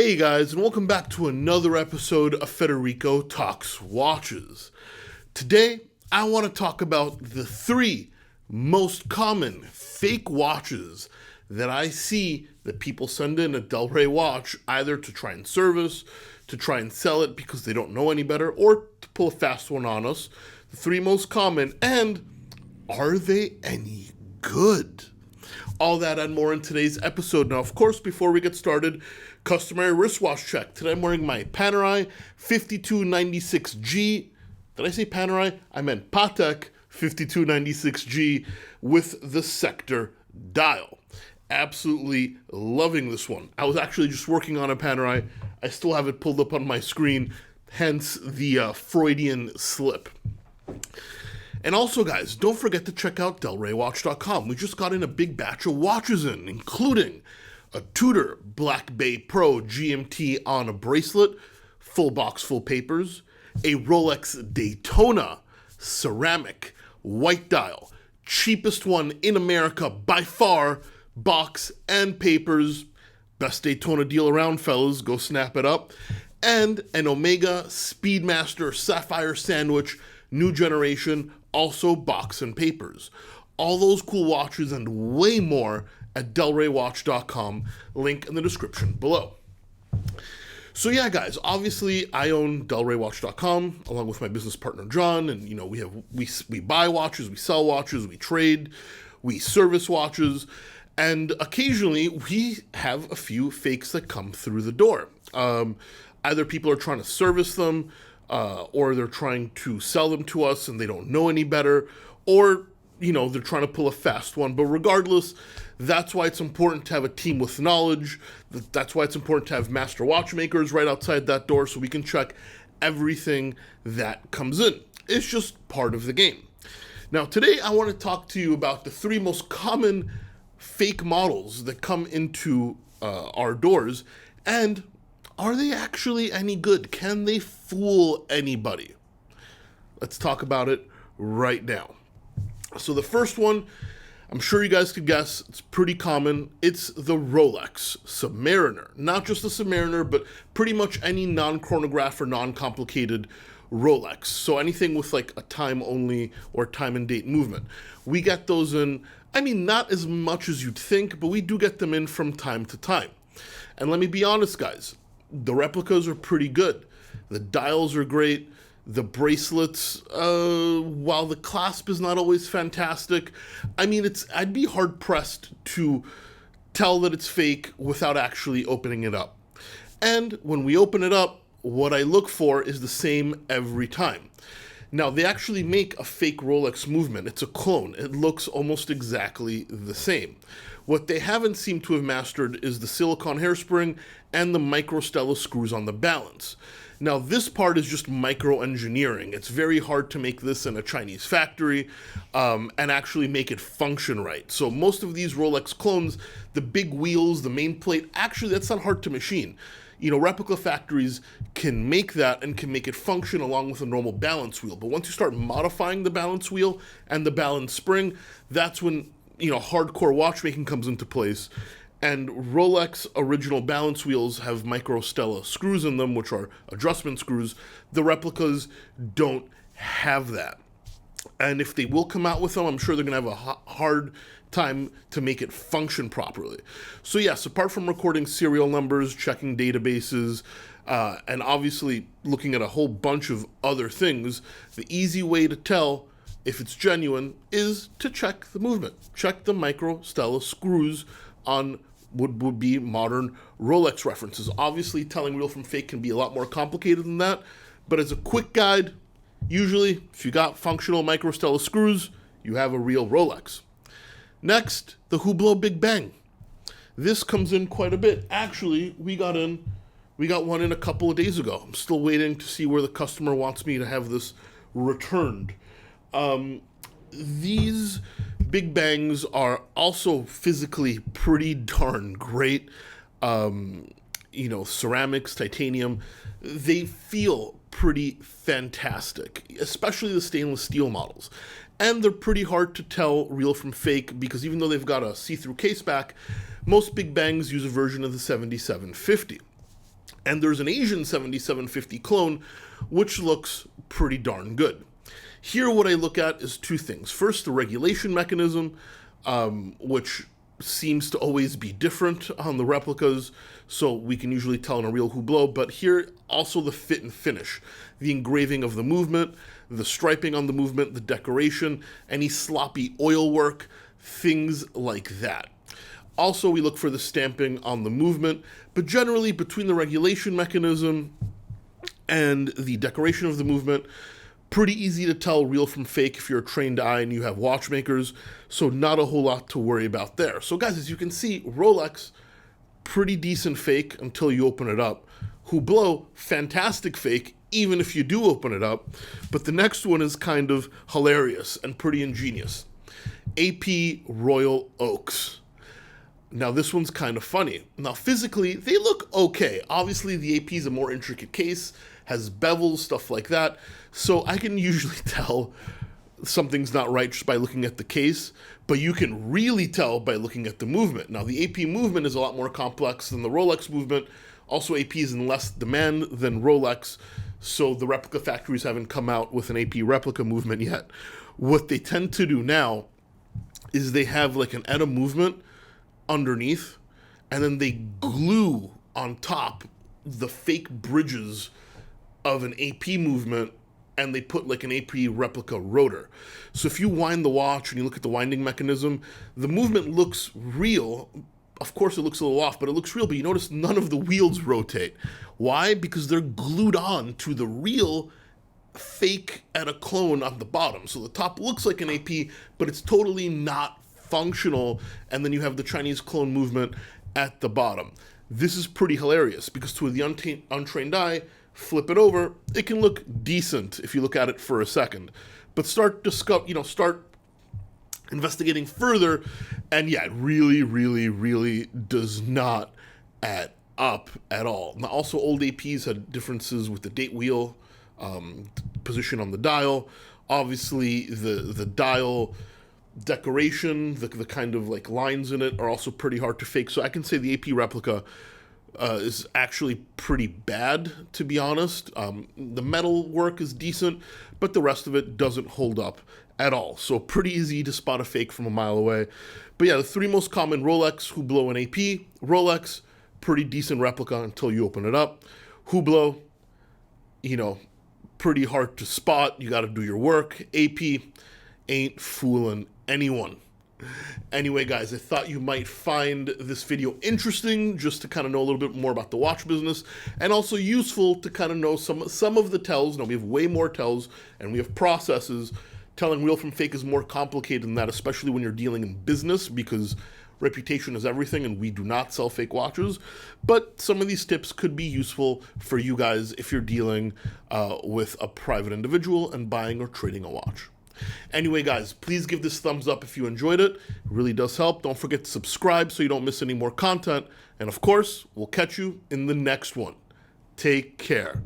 Hey guys, and welcome back to another episode of Federico Talks Watches. Today, I want to talk about the three most common fake watches that I see that people send in a Del Rey watch either to try and service, to try and sell it because they don't know any better, or to pull a fast one on us. The three most common, and are they any good? All that and more in today's episode. Now, of course, before we get started, customary wristwatch check. Today I'm wearing my Panerai 5296G. Did I say Panerai? I meant Patek 5296G with the sector dial. Absolutely loving this one. I was actually just working on a Panerai. I still have it pulled up on my screen, hence the Freudian slip. And also, guys, don't forget to check out DelReyWatch.com. We just got in a big batch of watches in, including a Tudor Black Bay Pro GMT on a bracelet, full box, full papers, a Rolex Daytona ceramic white dial, cheapest one in America by far, box and papers, best Daytona deal around, fellas, go snap it up, and an Omega Speedmaster Sapphire Sandwich, new generation, also box and papers. All those cool watches and way more at DelReyWatch.com, link in the description below. So yeah, guys, obviously I own DelReyWatch.com along with my business partner John, and we buy watches, we sell watches, we trade, we service watches, and occasionally we have a few fakes that come through the door. Either people are trying to service them, or they're trying to sell them to us and they don't know any better, or, they're trying to pull a fast one. But regardless, that's why it's important to have a team with knowledge. That's why it's important to have master watchmakers right outside that door so we can check everything that comes in. It's just part of the game. Now, today I want to talk to you about the three most common fake models that come into our doors, and are they actually any good? Can they fool anybody? Let's talk about it right now. So the first one, I'm sure you guys could guess, it's pretty common. It's the Rolex Submariner. Not just the Submariner, but pretty much any non-chronograph or non-complicated Rolex. So anything with like a time only or time and date movement. We get those in, not as much as you'd think, but we do get them in from time to time. And let me be honest, guys. The replicas are pretty good. The dials are great. The bracelets, while the clasp is not always fantastic, I'd be hard pressed to tell that it's fake without actually opening it up. And when we open it up, what I look for is the same every time. Now, they actually make a fake Rolex movement. It's a clone. It looks almost exactly the same. What they haven't seemed to have mastered is the silicone hairspring and the microstella screws on the balance. Now, this part is just micro-engineering. It's very hard to make this in a Chinese factory and actually make it function right. So most of these Rolex clones, the big wheels, the main plate, actually that's not hard to machine. Replica factories can make that and can make it function along with a normal balance wheel. But once you start modifying the balance wheel and the balance spring, that's when, hardcore watchmaking comes into place. And Rolex original balance wheels have microstella screws in them, which are adjustment screws. The replicas don't have that. And if they will come out with them, I'm sure they're going to have a hard time to make it function properly. So yes, apart from recording serial numbers, checking databases, and obviously looking at a whole bunch of other things, the easy way to tell if it's genuine is to check the movement. Check the microstella screws on would be modern Rolex references. Obviously, telling real from fake can be a lot more complicated than that, but as a quick guide, usually, if you got functional microstella screws, you have a real Rolex. Next, the Hublot Big Bang. This comes in quite a bit. Actually, we got one in a couple of days ago. I'm still waiting to see where the customer wants me to have this returned. These Big Bangs are also physically pretty darn great. Ceramics, titanium, they feel pretty fantastic, especially the stainless steel models. And they're pretty hard to tell real from fake because even though they've got a see-through case back, most Big Bangs use a version of the 7750. And there's an Asian 7750 clone, which looks pretty darn good. Here, what I look at is two things. First, the regulation mechanism, which seems to always be different on the replicas, so we can usually tell in a real Hublot, but here, also the fit and finish, the engraving of the movement, the striping on the movement, the decoration, any sloppy oil work, things like that. Also, we look for the stamping on the movement, but generally between the regulation mechanism and the decoration of the movement, pretty easy to tell real from fake if you're a trained eye and you have watchmakers, so not a whole lot to worry about there. So guys, as you can see, Rolex, pretty decent fake until you open it up. Hublot, fantastic fake, even if you do open it up. But the next one is kind of hilarious and pretty ingenious. AP Royal Oaks. Now, this one's kind of funny. Now, physically, they look okay. Obviously, the AP is a more intricate case, has bevels, stuff like that. So I can usually tell something's not right just by looking at the case, but you can really tell by looking at the movement. Now, the AP movement is a lot more complex than the Rolex movement. Also, AP is in less demand than Rolex, so the replica factories haven't come out with an AP replica movement yet. What they tend to do now is they have like an ETA movement underneath, and then they glue on top the fake bridges of an AP movement, and they put like an AP replica rotor. So if you wind the watch and you look at the winding mechanism, the movement looks real. Of course it looks a little off, but it looks real, but you notice none of the wheels rotate. Why? Because they're glued on to the real fake ETA clone on the bottom. So the top looks like an AP, but it's totally not functional, and then you have the Chinese clone movement at the bottom. This is pretty hilarious because to the untrained eye, flip it over, it can look decent if you look at it for a second. But start investigating further, and yeah, it really does not add up at all. Now, also old APs had differences with the date wheel, position on the dial. Obviously, the dial decoration, the kind of like lines in it are also pretty hard to fake. So I can say the AP replica is actually pretty bad, to be honest. The metal work is decent, but the rest of it doesn't hold up at all. So pretty easy to spot a fake from a mile away. But yeah, the three most common: Rolex, Hublot, and AP. Rolex, pretty decent replica until you open it up. Hublot, pretty hard to spot. You got to do your work. AP ain't fooling anyone. Anyway, guys, I thought you might find this video interesting just to kind of know a little bit more about the watch business, and also useful to kind of know some of the tells. Now, we have way more tells, and we have processes. Telling real from fake is more complicated than that, especially when you're dealing in business, because reputation is everything, and we do not sell fake watches. But some of these tips could be useful for you guys if you're dealing with a private individual and buying or trading a watch. Anyway, guys, please give this thumbs up if you enjoyed it. It really does help. Don't forget to subscribe so you don't miss any more content. And of course, we'll catch you in the next one. Take care.